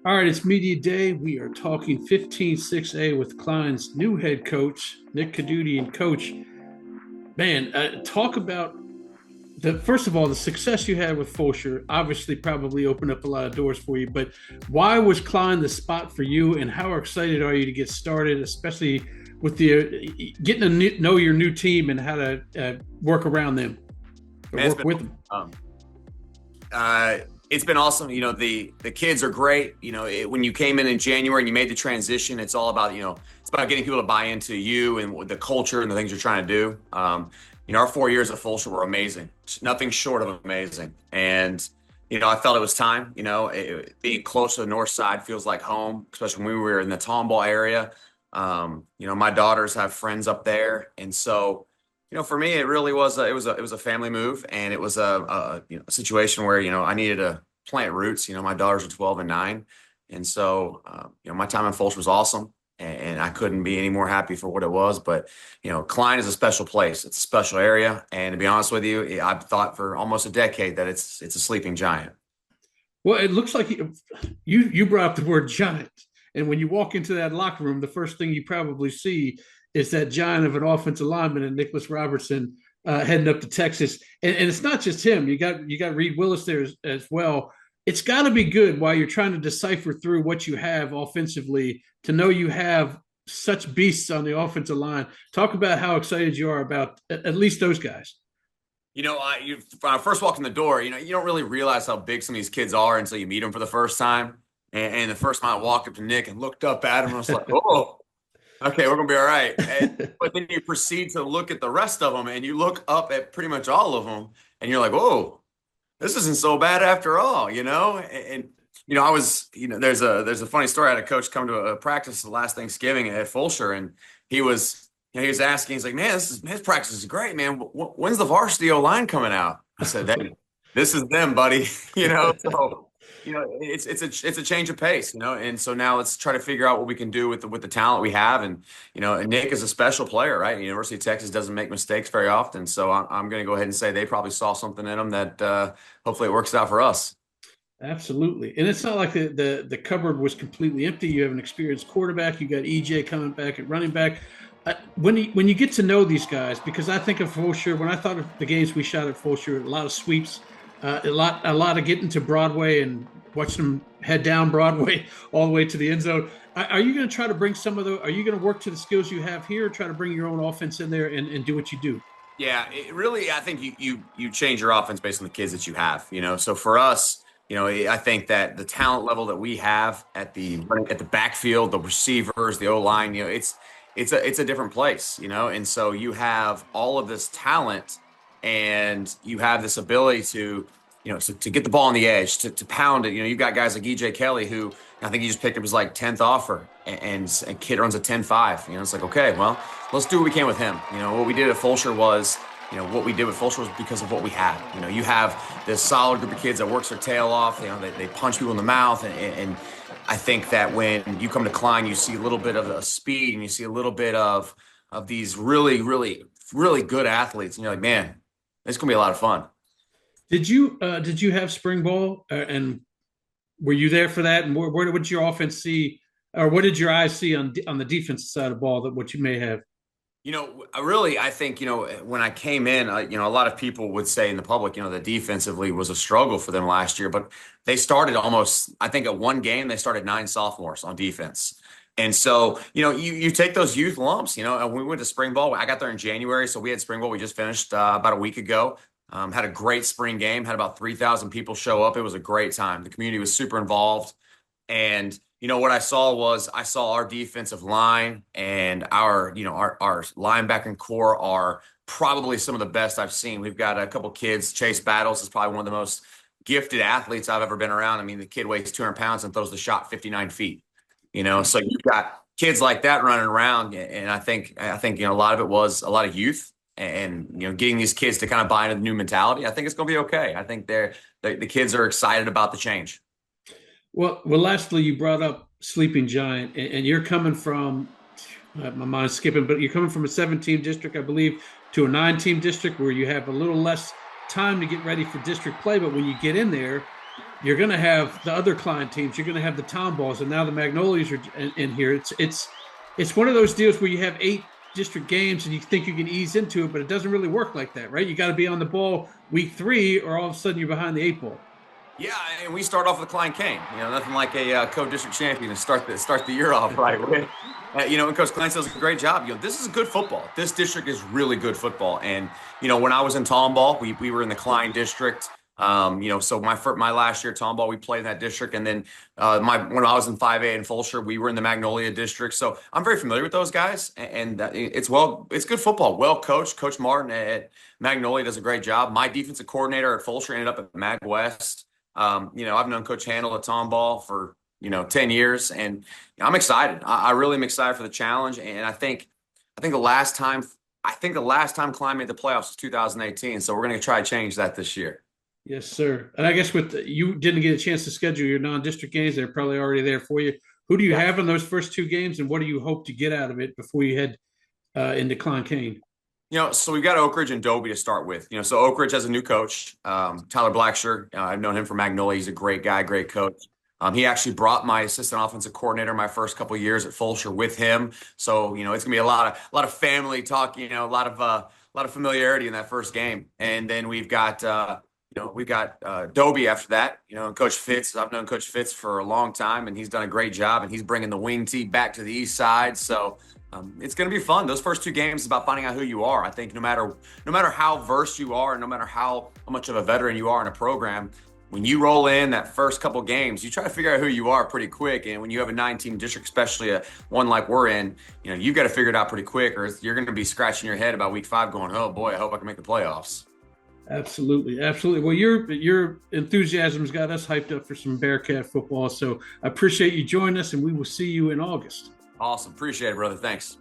All right, it's media day. We are talking 15-6A with Klein's new head coach, Nick Codutti. And coach, man, talk about the first of all, the success you had with Fulsher obviously probably opened up a lot of doors for you. But why was Klein the spot for you, and how excited are you to get started, especially with the getting to know your new team and how to work around them or Man, work with them? uh, it's been awesome. The kids are great. When you came in January and you made the transition, it's all about it's about getting people to buy into you and the culture and the things you're trying to do. Our 4 years at Fulshear were amazing, nothing short of amazing. And I felt it was time. Being close to the north side feels like home, especially when we were in the Tomball area. My daughters have friends up there, and so. For me, it really was it was a family move, and it was a situation where I needed to plant roots. My daughters are 12 and 9, and so my time in Folch was awesome, and I couldn't be any more happy for what it was. But Klein is a special place; it's a special area, and to be honest with you, I've thought for almost a decade that it's a sleeping giant. Well, it looks like you brought up the word giant, and when you walk into that locker room, the first thing you probably see is that giant of an offensive lineman and Nicholas Robertson heading up to Texas. And it's not just him. You got Reed Willis there as well. It's got to be good while you're trying to decipher through what you have offensively to know you have such beasts on the offensive line. Talk about how excited you are about at least those guys. When I first walked in the door, you don't really realize how big some of these kids are until you meet them for the first time. And the first time I walked up to Nick and looked up at him, I was like, oh, okay, we're gonna be all right. But then you proceed to look at the rest of them, and you look up at pretty much all of them, and you're like, "Whoa, this isn't so bad after all," I was, there's a funny story. I had a coach come to a practice the last Thanksgiving at Fulshear, and he was asking, he's like, "Man, his practice is great, man. When's the varsity O line coming out?" I said, "Hey, this is them, buddy." So it's a change of pace, and so now let's try to figure out what we can do with the talent we have. And Nick is a special player, right? University of Texas doesn't make mistakes very often, so I'm going to go ahead and say they probably saw something in him that hopefully it works out for us. Absolutely. And it's not like the cupboard was completely empty. You have an experienced quarterback. You got EJ coming back at running back. When you get to know these guys, because I think of Fulshear, when I thought of the games we shot at Fulshear, a lot of sweeps, a lot of getting to Broadway and watching them head down Broadway all the way to the end zone. Are you going to try to bring some of the? Are you going to work to the skills you have here, or try to bring your own offense in there and do what you do? Yeah, it really, I think you change your offense based on the kids that you have. So for us, I think that the talent level that we have at the backfield, the receivers, the O line, it's a different place, and so you have all of this talent, and you have this ability to get the ball on the edge, to pound it. You've got guys like EJ Kelly, who I think he just picked up his like 10th offer, and kid runs a 10.5. It's like, okay, well, let's do what we can with him. What we did at Fulshear was, what we did with Fulshear was because of what we had. You have this solid group of kids that works their tail off. They punch people in the mouth, and I think that when you come to Klein, you see a little bit of a speed, and you see a little bit of these really, really, really good athletes, and you're like, man, it's gonna be a lot of fun. Did you have spring ball and were you there for that? And where did your offense see, or what did your eyes see on the defensive side of the ball that what you may have? I think, when I came in, a lot of people would say in the public, that defensively was a struggle for them last year, but they started almost, I think at one game, they started 9 sophomores on defense. And so, you take those youth lumps, and we went to spring ball. I got there in January, so we had spring ball. We just finished about a week ago. Had a great spring game, had about 3,000 people show up. It was a great time. The community was super involved. And, what I saw our defensive line and our linebacking core are probably some of the best I've seen. We've got a couple kids. Chase Battles is probably one of the most gifted athletes I've ever been around. I mean, the kid weighs 200 pounds and throws the shot 59 feet, so you've got kids like that running around. And I think, a lot of it was a lot of youth and, getting these kids to kind of buy into the new mentality. I think it's going to be okay. I think the kids are excited about the change. Well, lastly, you brought up sleeping giant, and you're coming from my mind's skipping, but you're coming from a 7-team district, I believe, to a 9-team district where you have a little less time to get ready for district play. But when you get in there, you're going to have the other Klein teams. You're going to have the Tomballs, and now the Magnolias are in here. It's one of those deals where you have 8 district games, and you think you can ease into it, but it doesn't really work like that, right? You got to be on the ball week 3, or all of a sudden you're behind the 8 ball. Yeah, and we start off with Klein Kane. Nothing like a co-district champion to start the year off right with. And Coach Klein does a great job. This is good football. This district is really good football. And when I was in Tomball, we were in the Klein district. So my last year at Tomball, we played in that district, and then when I was in 5A in Fulshear, we were in the Magnolia district. So I'm very familiar with those guys, and it's good football, well coached. Coach Martin at Magnolia does a great job. My defensive coordinator at Fulshear ended up at Mag West. I've known Coach Handel at Tomball for 10 years, and I'm excited. I really am excited for the challenge, and I think the last time Klein made the playoffs was 2018. So we're going to try to change that this year. Yes, sir. And I guess you didn't get a chance to schedule your non-district games. They're probably already there for you. Who do you have in those first 2 games, and what do you hope to get out of it before you head into Klein Kane? So we've got Oak Ridge and Dobie to start with. So Oak Ridge has a new coach, Tyler Blacksher. I've known him from Magnolia. He's a great guy, great coach. He actually brought my assistant offensive coordinator my first couple of years at Fulshear with him. So it's gonna be a lot of family talk. A lot of familiarity in that first game, and then we've got Dobie after that. And Coach Fitz. I've known Coach Fitz for a long time, and he's done a great job. And he's bringing the wing tee back to the east side. So it's going to be fun. Those first 2 games is about finding out who you are. I think no matter how versed you are, and no matter how much of a veteran you are in a program, when you roll in that first couple games, you try to figure out who you are pretty quick. And when you have a 9-team district, especially one like we're in, you've got to figure it out pretty quick, or you're going to be scratching your head about week 5 going, oh boy, I hope I can make the playoffs. Absolutely. Absolutely. Well, your enthusiasm's got us hyped up for some Bearcat football. So I appreciate you joining us, and we will see you in August. Awesome. Appreciate it, brother. Thanks.